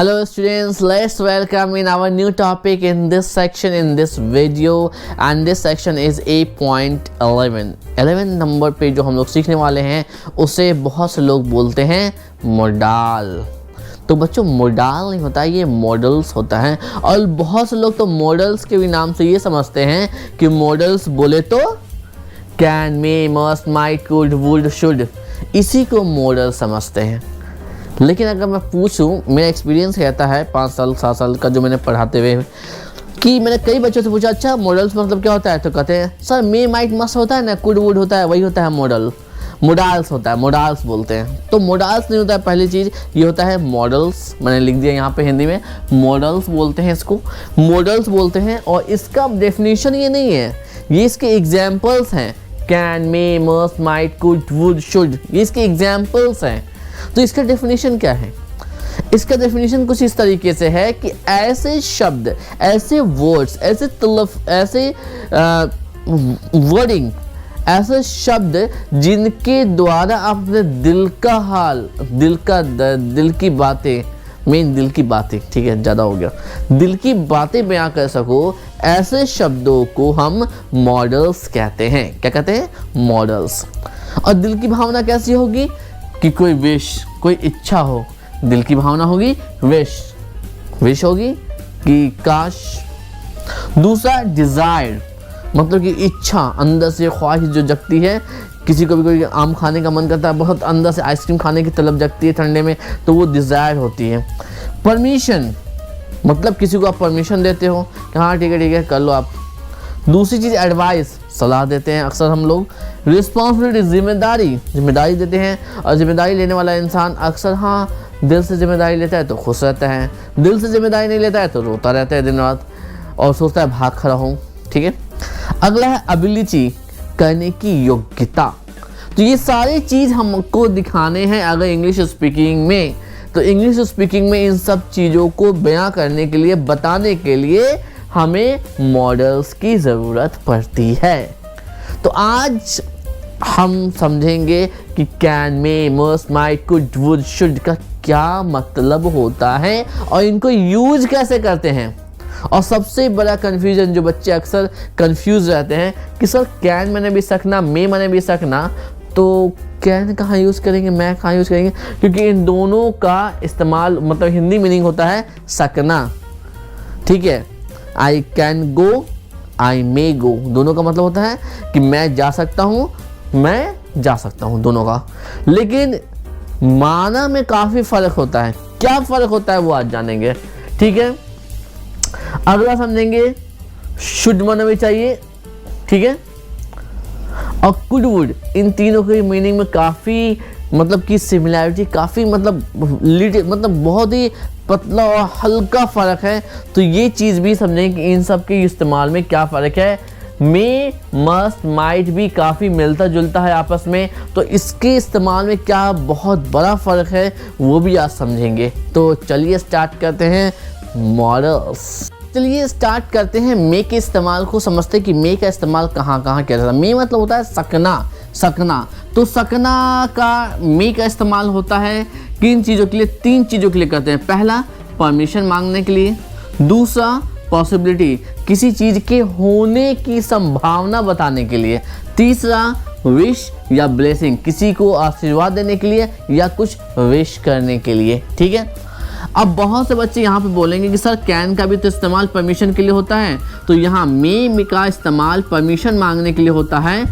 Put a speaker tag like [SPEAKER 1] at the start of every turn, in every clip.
[SPEAKER 1] Hello students, let's welcome in our new topic in this section in this video, and this section is 8.11. 11 number पे जो हम लोग सीखने वाले हैं उसे बहुत से लोग बोलते हैं मोडाल। तो बच्चों मोडाल नहीं होता, ये मॉडल्स होता है। और बहुत से लोग तो मॉडल्स के भी नाम से ये समझते हैं कि मॉडल्स बोले तो can, may, must, might, could, would, should, इसी को मॉडल समझते हैं। लेकिन अगर मैं पूछूं, मेरा एक्सपीरियंस कहता है 5 साल 7 साल का जो मैंने पढ़ाते हुए, कि मैंने कई बच्चों से पूछा अच्छा मॉडल्स मतलब क्या होता है, तो कहते हैं सर मे, माइट, मस्ट होता है ना, कुड, वुड होता है, वही होता है मॉडल। मोडाल्स होता है, मोडाल्स बोलते हैं। तो मोडाल्स नहीं होता है पहली चीज़, ये होता है मॉडल्स। मैंने लिख दिया यहाँ पे हिंदी में, मॉडल्स बोलते हैं इसको, मॉडल्स बोलते हैं। और इसका डेफिनेशन ये नहीं है, ये इसके एग्जाम्पल्स हैं। Can, may, must, might, could, would, should, ये इसके एग्जाम्पल्स हैं। तो इसका डेफिनेशन क्या है? इसका डेफिनेशन कुछ इस तरीके से है कि ऐसे शब्द, ऐसे वर्ड्स, ऐसे वर्डिंग, ऐसे शब्द जिनके द्वारा आप अपने दिल का हाल, दिल की बातें, मेन दिल की बातें, ठीक है ज़्यादा हो गया, दिल की बातें बयां कर सको, ऐसे शब्दों को हम मॉडल्स कहते हैं। क्या कहते हैं? मॉडल्स। और दिल की भावना कैसी होगी कि कोई विश, कोई इच्छा हो, दिल की भावना होगी विश होगी कि काश। दूसरा डिज़ायर, मतलब कि इच्छा, अंदर से ख्वाहिश जो जगती है। किसी को भी कोई आम खाने का मन करता है, बहुत अंदर से आइसक्रीम खाने की तलब जगती है ठंडे में, तो वो डिज़ायर होती है। परमिशन, मतलब किसी को आप परमिशन देते हो कि हाँ ठीक है कर लो आप। दूसरी चीज़ एडवाइस, सलाह देते हैं अक्सर हम लोग। रिस्पॉन्सिबिलिटी, जिम्मेदारी देते हैं। और जिम्मेदारी लेने वाला इंसान अक्सर हाँ दिल से जिम्मेदारी लेता है तो खुश रहता है, दिल से जिम्मेदारी नहीं लेता है तो रोता रहता है दिन रात और सोचता है भाग खड़ा हूँ। ठीक है। अगला है एबिलिटी, करने की योग्यता। तो ये सारी चीज़ हमको दिखाने हैं अगर इंग्लिश स्पीकिंग में, तो इंग्लिश स्पीकिंग में इन सब चीज़ों को बयां करने के लिए, बताने के लिए हमें मॉडल्स की ज़रूरत पड़ती है। तो आज हम समझेंगे कि can, may, must, might, could, would, should का क्या मतलब होता है और इनको यूज कैसे करते हैं। और सबसे बड़ा कन्फ्यूजन जो बच्चे अक्सर कंफ्यूज रहते हैं कि सर कैन मैंने भी सकना, मे मैंने भी सकना, तो कैन कहाँ यूज़ करेंगे, मैं कहाँ यूज़ करेंगे, क्योंकि इन दोनों का इस्तेमाल मतलब हिंदी मीनिंग होता है सकना। ठीक है। आई कैन गो, आई मे गो, दोनों का मतलब होता है कि मैं जा सकता हूँ, मैं जा सकता हूँ, दोनों का। लेकिन माना में काफ़ी फ़र्क होता है। क्या फ़र्क होता है वो आज जानेंगे। ठीक है। अगला समझेंगे शुड माना भी चाहिए। ठीक है। और कुड, वुड, इन तीनों के मीनिंग में काफ़ी मतलब कि सिमिलैरिटी, काफ़ी मतलब बहुत ही पतला और हल्का फ़र्क है। तो ये चीज़ भी समझें कि इन सब के इस्तेमाल में क्या फ़र्क है। मे, मस्ट, माइट भी काफ़ी मिलता जुलता है आपस में, तो इसके इस्तेमाल में क्या बहुत बड़ा फ़र्क है वो भी आज समझेंगे। तो चलिए स्टार्ट करते हैं मॉडल्स। चलिए स्टार्ट करते हैं मे के इस्तेमाल को, समझते हैं कि मे का इस्तेमाल कहाँ कहाँ किया जाता है। मे मतलब होता है सकना। तो सकना का मे का इस्तेमाल होता है किन चीज़ों के लिए? 3 चीज़ों के लिए करते हैं। पहला परमिशन मांगने के लिए, दूसरा पॉसिबिलिटी, किसी चीज़ के होने की संभावना बताने के लिए, तीसरा विश या ब्लेसिंग, किसी को आशीर्वाद देने के लिए या कुछ विश करने के लिए। ठीक है। अब बहुत से बच्चे यहाँ पे बोलेंगे कि सर कैन का भी तो इस्तेमाल परमिशन के लिए होता है। तो यहाँ मे का इस्तेमाल परमिशन मांगने के लिए होता है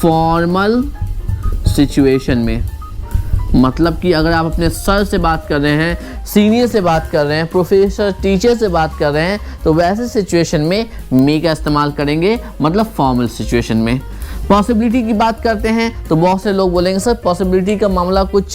[SPEAKER 1] फॉर्मल सिचुएशन में। मतलब कि अगर आप अपने सर से बात कर रहे हैं, सीनियर से बात कर रहे हैं, प्रोफेसर, टीचर से बात कर रहे हैं, तो वैसे सिचुएशन में मे का इस्तेमाल करेंगे, मतलब फॉर्मल सिचुएशन में। पॉसिबिलिटी की बात करते हैं तो बहुत से लोग बोलेंगे सर पॉसिबिलिटी का मामला कुछ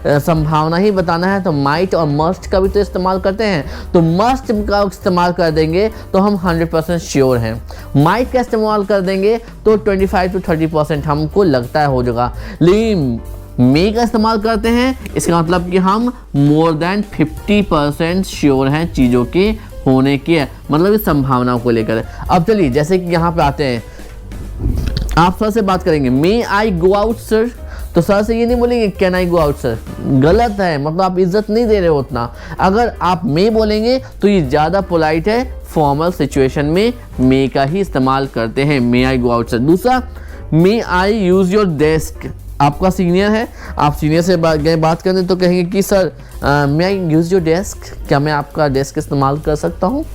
[SPEAKER 1] संभावना ही बताना है, तो माइट और मस्ट का भी तो इस्तेमाल करते हैं, तो मस्ट का इस्तेमाल कर देंगे तो हम 100% श्योर हैं। माइट का इस्तेमाल कर देंगे तो 25 to 30% हमको लगता है हो जाएगा। लेकिन मे का इस्तेमाल करते हैं, इसका मतलब कि हम मोर देन 50% श्योर हैं चीज़ों के होने की, मतलब इस संभावनाओं को लेकर। अब चलिए जैसे कि यहाँ पे आते हैं, आप सर से बात करेंगे, मे आई गो आउट सर, तो सर से ये नहीं बोलेंगे can I go out sir, गलत है, मतलब आप इज्जत नहीं दे रहे हो उतना। अगर आप मे बोलेंगे तो ये ज़्यादा पोलाइट है, फॉर्मल सिचुएशन में मे का ही इस्तेमाल करते हैं, मे आई गो आउट सर। दूसरा, मे आई यूज़ योर डेस्क, आपका सीनियर है, आप सीनियर से बात करने तो कहेंगे कि sir may I use your desk, क्या मैं आपका डेस्क इस्तेमाल कर सकता हूँ।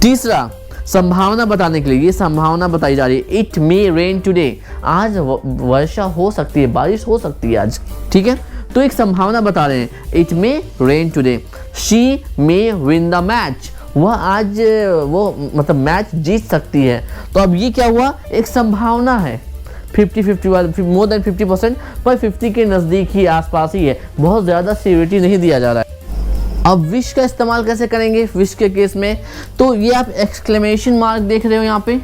[SPEAKER 1] तीसरा, संभावना बताने के लिए, ये संभावना बताई जा रही है, इट मे रेन टुडे, आज वर्षा हो सकती है, बारिश हो सकती है आज, ठीक है, तो एक संभावना बता रहे हैं, it may rain today. She may win the match, वह आज वो मतलब मैच जीत सकती है। तो अब ये क्या हुआ, एक संभावना है, 50-50 मोर देन 50%, पर 50 के नज़दीक ही, आसपास ही है, बहुत ज़्यादा सीरियसली नहीं दिया जा रहा है। अब विश का इस्तेमाल कैसे करेंगे विश के केस में, तो ये आप एक्सक्लेमेशन मार्क देख रहे हो यहाँ पे,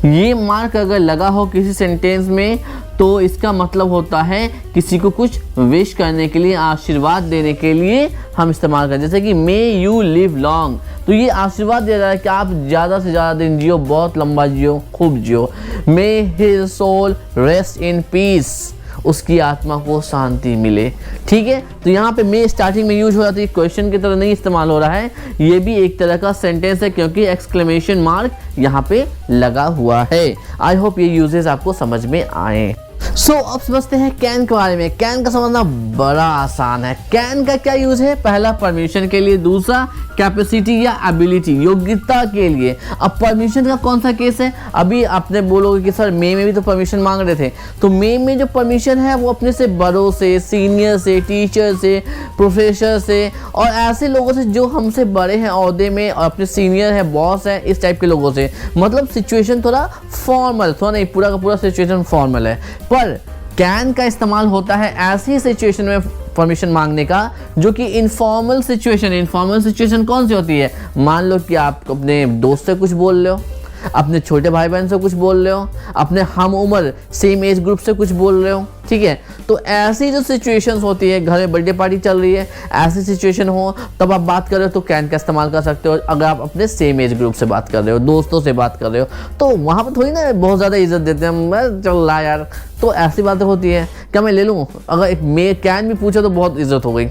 [SPEAKER 1] ये मार्क अगर लगा हो किसी सेंटेंस में तो इसका मतलब होता है किसी को कुछ विश करने के लिए, आशीर्वाद देने के लिए हम इस्तेमाल करें। जैसे कि मे यू लिव लॉन्ग, तो ये आशीर्वाद दिया जा रहा है कि आप ज़्यादा से ज़्यादा दिन जियो, बहुत लंबा जियो, खूब जियो। May his soul rest in peace, उसकी आत्मा को शांति मिले, ठीक है। तो यहाँ पे मे स्टार्टिंग में यूज हो जाती है, क्वेश्चन की तरह नहीं इस्तेमाल हो रहा है, ये भी एक तरह का सेंटेंस है क्योंकि एक्सक्लेमेशन मार्क यहाँ पे लगा हुआ है। आई होप ये यूजेस आपको समझ में आए। सो अब समझते हैं कैन के बारे में। कैन का समझना बड़ा आसान है। कैन का क्या यूज है, पहला परमिशन के लिए, दूसरा कैपेसिटी या एबिलिटी, योग्यता के लिए। अब परमिशन का कौन सा केस है, अभी आपने बोलोगे कि सर मे में भी तो परमिशन मांग रहे थे, तो मे में जो परमिशन है वो अपने से बड़ों से, सीनियर से, टीचर से, प्रोफेसर से और ऐसे लोगों से जो हमसे बड़े हैं ओहदे में और अपने सीनियर है, बॉस है, इस टाइप के लोगों से। मतलब सिचुएशन थोड़ा फॉर्मल, थोड़ा नहीं, पूरा का पूरा सिचुएशन फॉर्मल है। पर कैन का इस्तेमाल होता है ऐसी सिचुएशन में परमिशन मांगने का जो कि इनफॉर्मल सिचुएशन। इनफॉर्मल सिचुएशन कौन सी होती है, मान लो कि आप अपने दोस्त से कुछ बोल रहे हो, अपने छोटे भाई बहन से कुछ बोल रहे हो, अपने हम उम्र सेम एज ग्रुप से कुछ बोल रहे हो, ठीक है। तो ऐसी जो सिचुएशंस होती है, घर में बर्थडे पार्टी चल रही है, ऐसी सिचुएशन हो तब आप बात कर रहे हो तो कैन का इस्तेमाल कर सकते हो। अगर आप अपने सेम एज ग्रुप से बात कर रहे हो, दोस्तों से बात कर रहे हो, तो वहाँ पर थोड़ी ना बहुत ज़्यादा इज्जत देते हैं, मैं चल रहा यार, तो ऐसी बातें होती है, क्या मैं ले लूँ, अगर एक मे कैन भी पूछा तो बहुत इज्जत हो गई।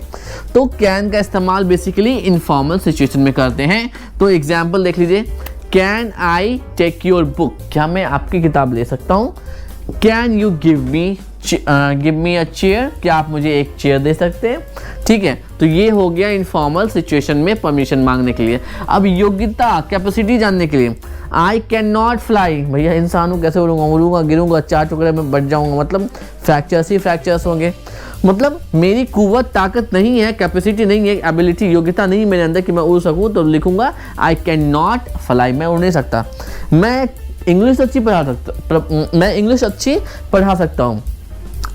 [SPEAKER 1] तो कैन का इस्तेमाल बेसिकली इनफॉर्मल सिचुएशन में करते हैं। तो एग्जाम्पल देख लीजिए, can I take your book, क्या मैं आपकी किताब ले सकता हूँ। Can you give me a chair, क्या आप मुझे एक चेयर दे सकते हैं, ठीक है। तो ये हो गया इनफॉर्मल सिचुएशन में परमिशन मांगने के लिए। अब योग्यता, कैपेसिटी जानने के लिए, आई कैन नॉट फ्लाई, भैया इंसान हूँ, कैसे उड़ूंगा, गिरूंगा, 4 टुकड़े में बच जाऊंगा, मतलब फ्रैक्चर्स ही फ्रैक्चर्स होंगे। मतलब मेरी कुव्वत, ताकत नहीं है, कैपेसिटी नहीं है, एबिलिटी, योग्यता नहीं मेरे अंदर कि मैं उड़ सकूँ, तो लिखूंगा आई कैन नॉट फ्लाई, मैं उड़ नहीं सकता। मैं इंग्लिश अच्छी पढ़ा सकता हूँ,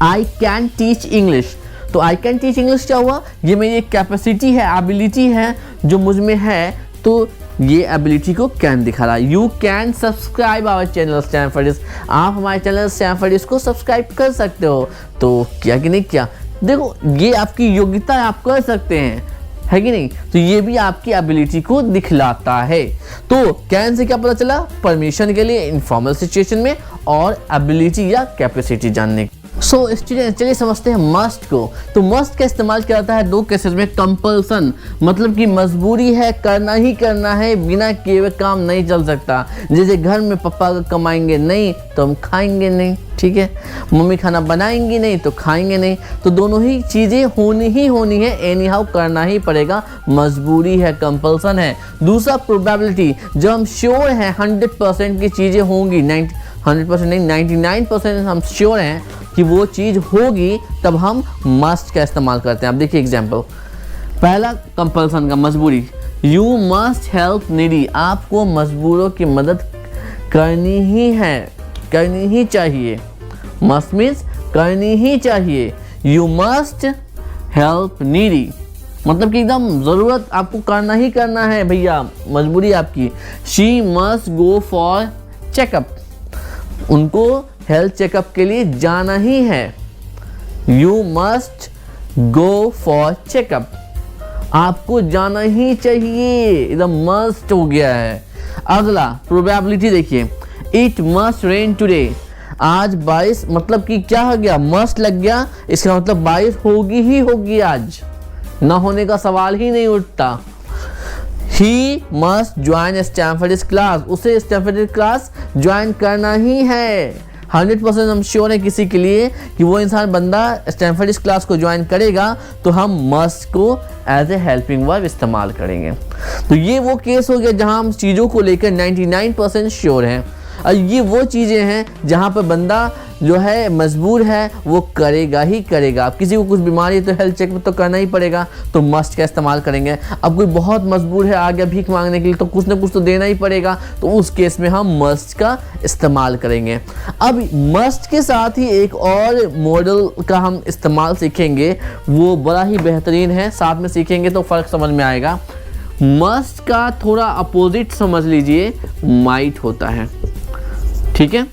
[SPEAKER 1] आई कैन टीच इंग्लिश। तो आई कैन टीच इंग्लिश क्या हुआ, ये मेरी एक कैपेसिटी है, एबिलिटी है जो मुझ में है, तो ये एबिलिटी को कैन दिखा रहा है। You can subscribe our channel Stanford, आप हमारे चैनल स्टैनफोर्ड को सब्सक्राइब कर सकते हो। तो किया कि नहीं किया, देखो ये आपकी योग्यता है, आप कर सकते हैं, है कि नहीं। तो ये भी आपकी एबिलिटी को दिखलाता है। तो कैन से क्या पता चला, परमिशन के लिए इनफॉर्मल सिचुएशन में और एबिलिटी या कैपेसिटी जानने की। सो स्टूडेंट चलिए समझते हैं मस्ट को। तो मस्ट का इस्तेमाल किया जाता है 2 केसेस में। कंपल्सन, मतलब कि मजबूरी है, करना ही करना है, बिना किए हुए काम नहीं चल सकता। जैसे घर में पापा कमाएंगे नहीं तो हम खाएंगे नहीं, ठीक है, मम्मी खाना बनाएंगी नहीं तो खाएंगे नहीं, तो दोनों ही चीज़ें होनी ही होनी है, एनी हाउ करना ही पड़ेगा, मजबूरी है, कंपल्सन है। दूसरा प्रोबेबिलिटी, जब हम श्योर हैं 100% की चीज़ें होंगी, 100% नहीं 99% हम श्योर हैं कि वो चीज़ होगी, तब हम मस्ट का इस्तेमाल करते हैं। अब देखिए एग्जाम्पल, पहला कंपल्सन का, मजबूरी, यू मस्ट हेल्प नीडी, आपको मजबूरों की मदद करनी ही है, करनी ही चाहिए। मस्ट मीन्स करनी ही चाहिए। यू मस्ट हेल्प नीडी, मतलब कि एकदम ज़रूरत, आपको करना ही करना है भैया, मजबूरी आपकी। She must go for checkup, उनको हेल्थ चेकअप के लिए जाना ही है। You must go for checkup, आपको जाना ही चाहिए, एकदम मस्ट हो गया है। अगला प्रोबेबिलिटी देखिए, इट मस्ट रेन टुडे, आज बारिश, मतलब कि क्या हो गया, मस्ट लग गया, इसका मतलब बारिश होगी ही होगी, आज ना होने का सवाल ही नहीं उठता। He must join Stanford class, उसे स्टैनफोर्ड क्लास ज्वाइन करना ही है। 100% हम श्योर है किसी के लिए कि वो इंसान बंदा स्टैनफोर्ड क्लास को ज्वाइन करेगा, तो हम मस्ट को एज ए हेल्पिंग वर्ब इस्तेमाल करेंगे। तो ये वो केस हो गया जहां हम चीज़ों को लेकर 99% श्योर हैं। और ये वो चीज़ें हैं जहाँ पर बंदा जो है मजबूर है वो करेगा ही करेगा। अब किसी को कुछ बीमारी है तो हेल्थ चेकअप तो करना ही पड़ेगा, तो मस्ट का इस्तेमाल करेंगे। अब कोई बहुत मजबूर है, आ गया भीख मांगने के लिए, तो कुछ ना कुछ तो देना ही पड़ेगा, तो उस केस में हम मस्ट का इस्तेमाल करेंगे। अब मस्ट के साथ ही एक और मॉडल का हम इस्तेमाल सीखेंगे, वो बड़ा ही बेहतरीन है, साथ में सीखेंगे तो फ़र्क समझ में आएगा। मस्ट का थोड़ा अपोजिट समझ लीजिए, माइट होता है, ठीक है।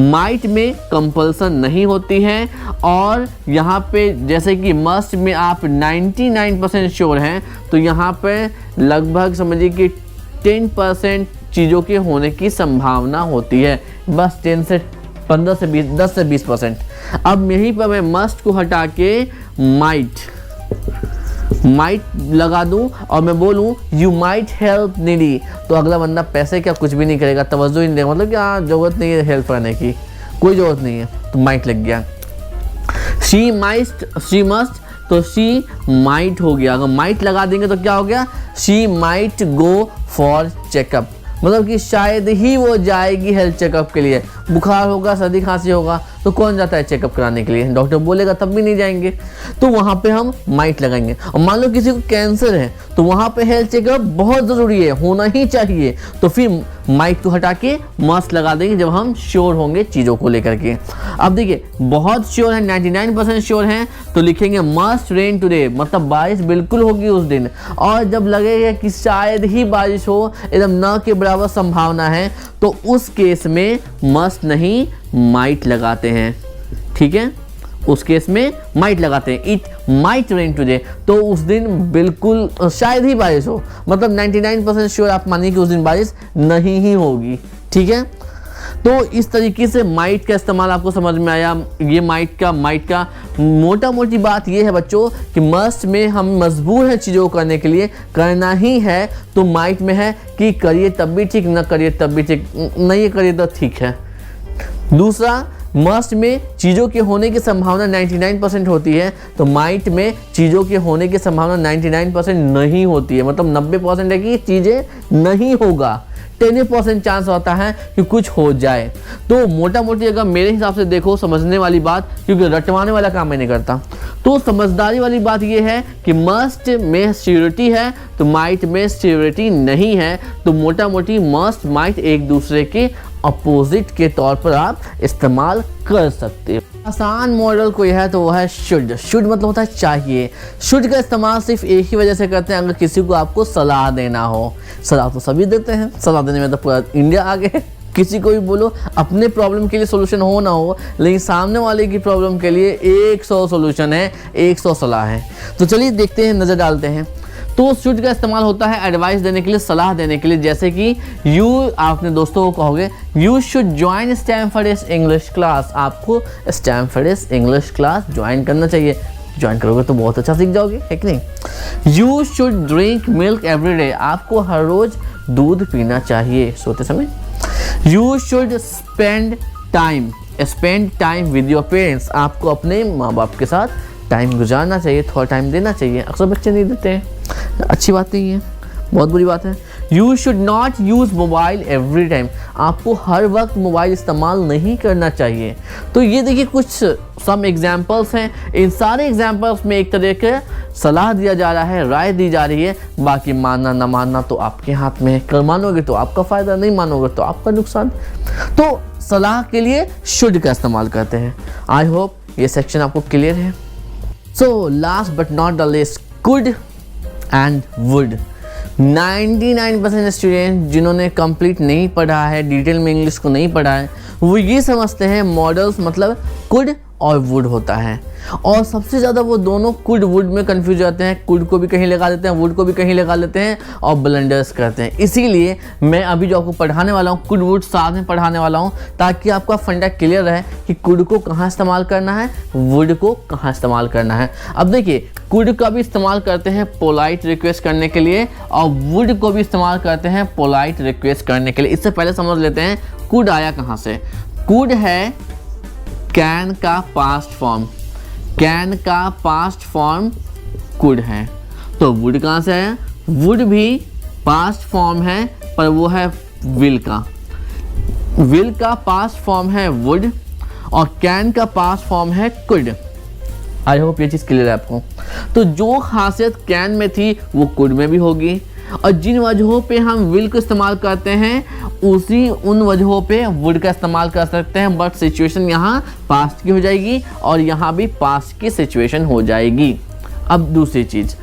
[SPEAKER 1] माइट में कंपल्सन नहीं होती है, और यहाँ पे जैसे कि मस्ट में आप 99% श्योर हैं, तो यहाँ पे लगभग समझिए कि 10% चीज़ों के होने की संभावना होती है, बस 10 से 15 से 20, 10 से 20%। अब यहीं पर मैं मस्ट को हटा के माइट लगा दूं और मैं बोलूं यू माइट हेल्प नीडी, तो अगला बंदा पैसे क्या कुछ भी नहीं करेगा, तवज्जो ही नहीं देगा, मतलब कि हाँ ज़रूरत नहीं है हेल्प करने की, कोई ज़रूरत नहीं है, तो माइट लग गया। शी मस्ट, तो शी माइट हो गया। अगर माइट लगा देंगे तो क्या हो गया, she might go for checkup, मतलब कि शायद ही वो जाएगी हेल्थ चेकअप के लिए। बुखार होगा, सर्दी खांसी होगा, तो कौन जाता है चेकअप कराने के लिए, डॉक्टर बोलेगा तब भी नहीं जाएंगे, तो वहाँ पे हम माइट लगाएंगे। और मान लो किसी को कैंसर है, तो वहाँ पे हेल्थ चेकअप बहुत ज़रूरी है, होना ही चाहिए, तो फिर माइट को हटा के मस्ट लगा देंगे जब हम श्योर होंगे चीज़ों को लेकर के। अब देखिए बहुत श्योर है, 99% श्योर हैं, तो लिखेंगे मस्ट रेन टुडे, मतलब बारिश बिल्कुल होगी उस दिन। और जब लगेगा कि शायद ही बारिश हो, एकदम न के बराबर संभावना है, तो उस केस में मस्ट नहीं माइट लगाते हैं, ठीक है। उस केस में माइट लगाते हैं, इट माइट रेन टुडे, तो उस दिन बिल्कुल शायद ही बारिश हो, मतलब 99% श्योर आप मानिए कि उस दिन बारिश नहीं ही होगी, ठीक है। तो इस तरीके से माइट का इस्तेमाल आपको समझ में आया। ये माइट का मोटा मोटी बात ये है बच्चों कि मस्ट में हम मजबूर हैं चीज़ों को करने के लिए, करना ही है, तो माइट में है कि करिए तब भी ठीक, न करिए तब भी ठीक, नहीं करिए तो ठीक है। दूसरा, मस्ट में चीज़ों के होने की संभावना 99% होती है, तो माइट में चीज़ों के होने की संभावना 99% नहीं होती है, मतलब 90% है कि चीज़ें नहीं होगा, 10% चांस होता है कि कुछ हो जाए। तो मोटा मोटी अगर मेरे हिसाब से देखो, समझने वाली बात, क्योंकि रटवाने वाला काम मैं नहीं करता, तो समझदारी वाली बात यह है कि मस्ट में सियोरिटी है तो माइट में सियोरिटी नहीं है, तो मोटा मोटी मस्ट माइट एक दूसरे के अपोजिट के तौर पर आप इस्तेमाल कर सकते हो। आसान मॉडल कोई है तो वो है शुड। शुड मतलब होता है चाहिए। शुड का इस्तेमाल सिर्फ एक ही वजह से करते हैं, अगर किसी को आपको सलाह देना हो। सलाह तो सभी देते हैं, सलाह देने में तो पूरा इंडिया आगे है। किसी को भी बोलो, अपने प्रॉब्लम के लिए सोल्यूशन हो ना हो, लेकिन सामने वाले की प्रॉब्लम के लिए 100 सोल्यूशन है, 100 सलाह है। तो चलिए देखते हैं, नज़र डालते हैं। तो शुड का इस्तेमाल होता है एडवाइस देने के लिए, सलाह देने के लिए, जैसे कि यू आप अपने दोस्तों को कहोगे you should join Stanford English class, आपको स्टैनफोर्ड इंग्लिश क्लास ज्वाइन करना चाहिए। ज्वाइन करोगे तो बहुत अच्छा सीख जाओगे, है कि नहीं। You should drink milk every day, आपको हर रोज दूध पीना चाहिए सोते समय। You should spend time with your parents, आपको अपने माँ बाप के साथ टाइम गुजारना चाहिए, थोड़ा टाइम देना चाहिए। अक्सर बच्चे नहीं देते हैं, अच्छी बात नहीं है, बहुत बुरी बात है। You should not use mobile every time, आपको हर वक्त मोबाइल इस्तेमाल नहीं करना चाहिए। तो ये देखिए कुछ सम एग्जाम्पल्स हैं, इन सारे एग्जाम्पल्स में एक तरह के सलाह दिया जा रहा है, राय दी जा रही है, बाकी मानना ना मानना तो आपके हाथ में है। कर मानोगे तो आपका फ़ायदा, नहीं मानोगे तो आपका नुकसान। तो सलाह के लिए शुड का इस्तेमाल करते हैं। आई होप ये सेक्शन आपको क्लियर है। So last but not the least, could and would. 99% student जिन्होंने कंप्लीट नहीं पढ़ा है, डिटेल में इंग्लिश को नहीं पढ़ा है, वो ये समझते हैं मॉडल्स मतलब कुड और वुड होता है। और सबसे ज़्यादा वो दोनों कुड वुड में कंफ्यूज जाते हैं, कुड को भी कहीं लगा देते हैं, वुड को भी कहीं लगा लेते हैं और ब्लंडर्स करते हैं। इसीलिए मैं अभी जो आपको पढ़ाने वाला हूँ कुड वुड साथ में पढ़ाने वाला हूँ, ताकि आपका फंडा क्लियर रहे कि कुड को कहाँ इस्तेमाल करना है, वुड को कहाँ इस्तेमाल करना है। अब देखिए, कुड का भी इस्तेमाल करते हैं पोलाइट रिक्वेस्ट करने के लिए और वुड को भी इस्तेमाल करते हैं पोलाइट रिक्वेस्ट करने के लिए। इससे पहले समझ लेते हैं कुड आया कहाँ से। कुड है कैन का पास्ट फॉर्म, कैन का पास्ट फॉर्म कुड है। तो वुड कहाँ से है? वुड भी पास्ट फॉर्म है, पर वो है विल का। विल का पास्ट फॉर्म है वुड और कैन का पास्ट फॉर्म है कुड। आई होप ये चीज़ क्लियर है आपको। तो जो खासियत कैन में थी वो कुड में भी होगी, और जिन वजहों पे हम विल को इस्तेमाल करते हैं उन वजहों पे वुड का इस्तेमाल कर सकते हैं। बट सिचुएशन यहाँ पास्ट की हो जाएगी और यहाँ भी पास्ट की सिचुएशन हो जाएगी। अब दूसरी चीज़,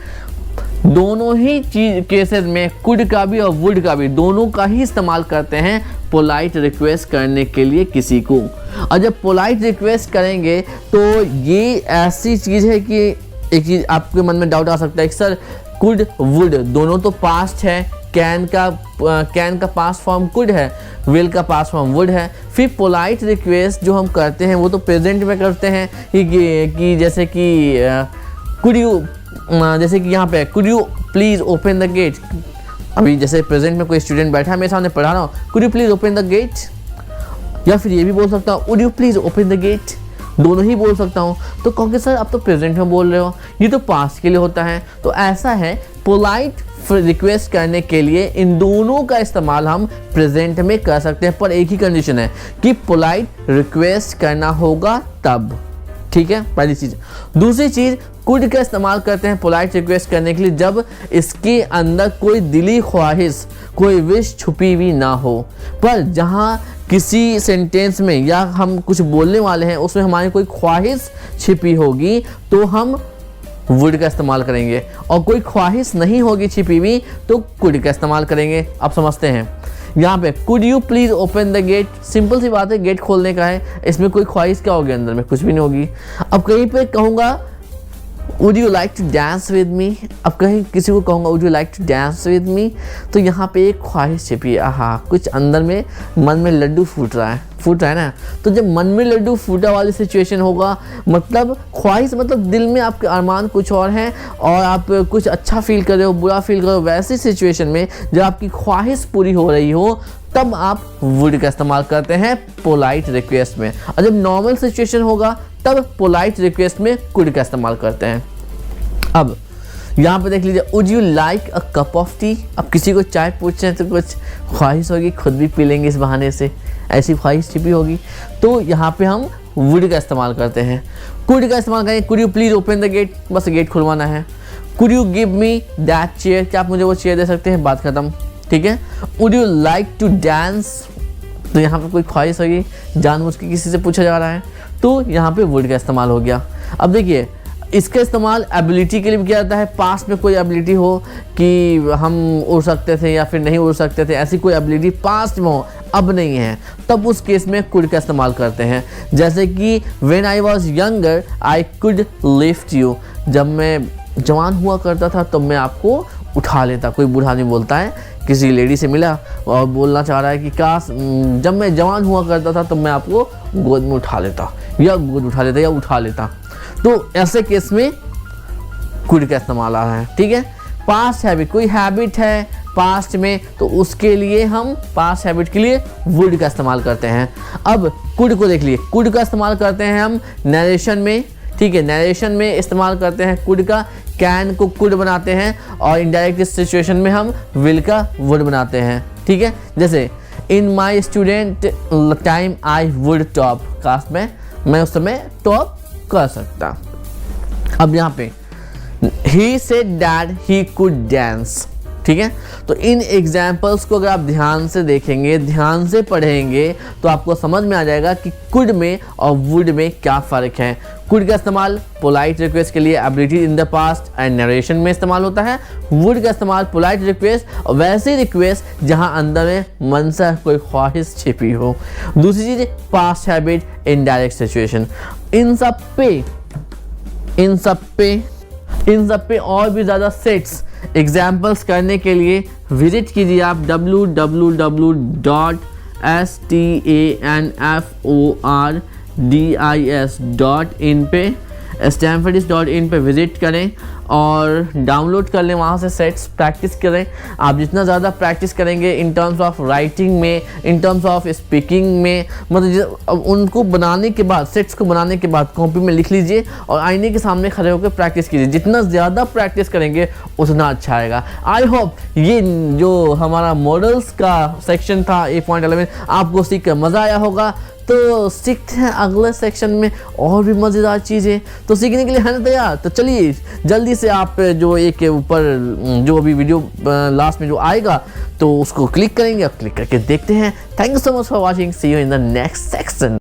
[SPEAKER 1] दोनों ही चीज केसेस में कुड का भी और वुड का भी दोनों का ही इस्तेमाल करते हैं पोलाइट रिक्वेस्ट करने के लिए किसी को। और जब पोलाइट रिक्वेस्ट करेंगे तो ये ऐसी चीज़ है कि एक चीज़ आपके मन में डाउट आ सकता है कि सर कुड वुड दोनों तो पास्ट है, कैन का पास्ट फॉर्म कुड है, विल का पास्ट फॉर्म वुड है, फिर पोलाइट रिक्वेस्ट जो हम करते हैं वो तो प्रेजेंट में करते हैं कि जैसे कि कुड यू, जैसे कि यहाँ पे could you please open the gate. अभी जैसे प्रेजेंट में कोई स्टूडेंट बैठा है मेरे सामने पढ़ा रहा हूँ, could you please open the gate, या फिर ये भी बोल सकता हूँ would you please open the gate, दोनों ही बोल सकता हूँ। तो कहोगे सर आप तो प्रेजेंट में बोल रहे हो, ये तो पास्ट के लिए होता है। तो ऐसा है, पोलाइट रिक्वेस्ट करने के लिए इन दोनों का इस्तेमाल हम प्रेजेंट में कर सकते हैं, पर एक ही कंडीशन है कि पोलाइट रिक्वेस्ट करना होगा तब। ठीक है, पहली चीज़। दूसरी चीज़, कुड का इस्तेमाल करते हैं पोलाइट रिक्वेस्ट करने के लिए जब इसके अंदर कोई दिली ख्वाहिश, कोई विश छुपी हुई ना हो। पर जहाँ किसी सेंटेंस में या हम कुछ बोलने वाले हैं उसमें हमारी कोई ख्वाहिश छिपी होगी तो हम वुड का इस्तेमाल करेंगे, और कोई ख्वाहिश नहीं होगी छिपी हुई तो कुड का इस्तेमाल करेंगे। आप समझते हैं, यहाँ पे could you please open the gate, simple सी बात है, गेट खोलने का है, इसमें कोई ख्वाहिश क्या होगी, अंदर में कुछ भी नहीं होगी। अब कहीं पे कहूँगा would you like to dance with me, अब कहीं किसी को कहूँगा would you like to dance with me, तो यहाँ पे एक ख्वाहिश छिपी है, आहा कुछ अंदर में मन में लड्डू फूट रहा है ना। तो जब मन में लड्डू फूटा वाली सिचुएशन होगा, मतलब ख्वाहिश मतलब दिल में आपके अरमान कुछ और हैं और आप कुछ अच्छा फील कर रहे हो, बुरा फील कर रहे हो, वैसी सिचुएशन में जब आपकी ख्वाहिश पूरी हो रही हो तब आप वुड का इस्तेमाल करते हैं पोलाइट रिक्वेस्ट में। और जब नॉर्मल सिचुएशन होगा तब पोलाइट रिक्वेस्ट में कुड का इस्तेमाल करते हैं। अब यहाँ पे देख लीजिए, would you like a cup of T. अब किसी को चाय पूछते हैं तो कुछ ख्वाहिश होगी, खुद भी पी लेंगे इस बहाने से, ऐसी ख्वाहिश छिपी होगी, तो यहाँ पे हम वुड का इस्तेमाल करते हैं। कुड का इस्तेमाल करेंगे, could you please open the gate, बस गेट खुलवाना है। Could you give me that chair, क्या आप मुझे वो चेयर दे सकते हैं, बात खत्म। ठीक है। Would you like to dance, तो यहाँ पे कोई ख्वाहिश होगी, जानबूझ के किसी से पूछा जा रहा है, तो यहाँ पे वुड का इस्तेमाल हो गया। अब देखिए, इसका इस्तेमाल एबिलिटी के लिए भी किया जाता है। पास्ट में कोई एबिलिटी हो कि हम उड़ सकते थे या फिर नहीं उड़ सकते थे, ऐसी कोई एबिलिटी पास्ट में हो, अब नहीं है, तब उस केस में कुड का इस्तेमाल करते हैं। जैसे कि when I was younger I could lift you, जब मैं जवान हुआ करता था तब मैं आपको उठा लेता। कोई बूढ़ा आदमी बोलता है, किसी लेडी से मिला और बोलना चाह रहा है कि काश जब मैं जवान हुआ करता था तब मैं आपको गोद में उठा लेता, या गोद उठा लेता या उठा लेता। तो ऐसे केस में कुड का इस्तेमाल आ रहा है। ठीक है। पास्ट हैबिट, कोई हैबिट है पास्ट में, तो उसके लिए हम पास्ट हैबिट के लिए वुड का इस्तेमाल करते हैं। अब कुड को देख लिए, कुड का इस्तेमाल करते हैं हम नरेशन में। ठीक है, नरेशन में इस्तेमाल करते हैं कुड का, कैन को कुड बनाते हैं और इनडायरेक्ट सिचुएशन में हम विल का वुड बनाते हैं। ठीक है, जैसे in my student time I would top, कास्ट में मैं उस समय टॉप कर सकता। अब यहाँ पे he said that he could dance. ठीक है, तो इन एग्जाम्पल्स को अगर आप ध्यान से देखेंगे, ध्यान से पढ़ेंगे, तो आपको समझ में आ जाएगा कि कुड में और वुड में क्या फ़र्क है। कुड का इस्तेमाल पोलाइट रिक्वेस्ट के लिए ability in the past and narration में इस्तेमाल होता है। वुड का इस्तेमाल पोलाइट रिक्वेस्ट और वैसी रिक्वेस्ट जहां अंदर में मन से कोई ख्वाहिश छिपी हो। दूसरी चीज past habit in direct situation. इन सब पे और भी ज़्यादा सेट्स एग्जाम्पल्स करने के लिए विजिट कीजिए आप www.stanfordis.in पे stanfordis.in पे विजिट करें और डाउनलोड कर लें, वहाँ से सेट्स प्रैक्टिस करें। आप जितना ज़्यादा प्रैक्टिस करेंगे इन टर्म्स ऑफ राइटिंग में, इन टर्म्स ऑफ स्पीकिंग में, मतलब उनको बनाने के बाद, सेट्स को बनाने के बाद कॉपी में लिख लीजिए और आईने के सामने खड़े होकर प्रैक्टिस कीजिए। जितना ज़्यादा प्रैक्टिस करेंगे उतना अच्छा आएगा। आई होप ये जो हमारा मॉडल्स का सेक्शन था 8.11 आपको सीख कर मज़ा आया होगा। तो सीखते हैं अगले सेक्शन में और भी मज़ेदार चीज़ें। तो सीखने के लिए है ना तैयार? तो चलिए जल्दी से आप जो एक ऊपर जो अभी वीडियो लास्ट में जो आएगा तो उसको क्लिक करेंगे और क्लिक करके देखते हैं। Thank you so much for watching. See you in the next section.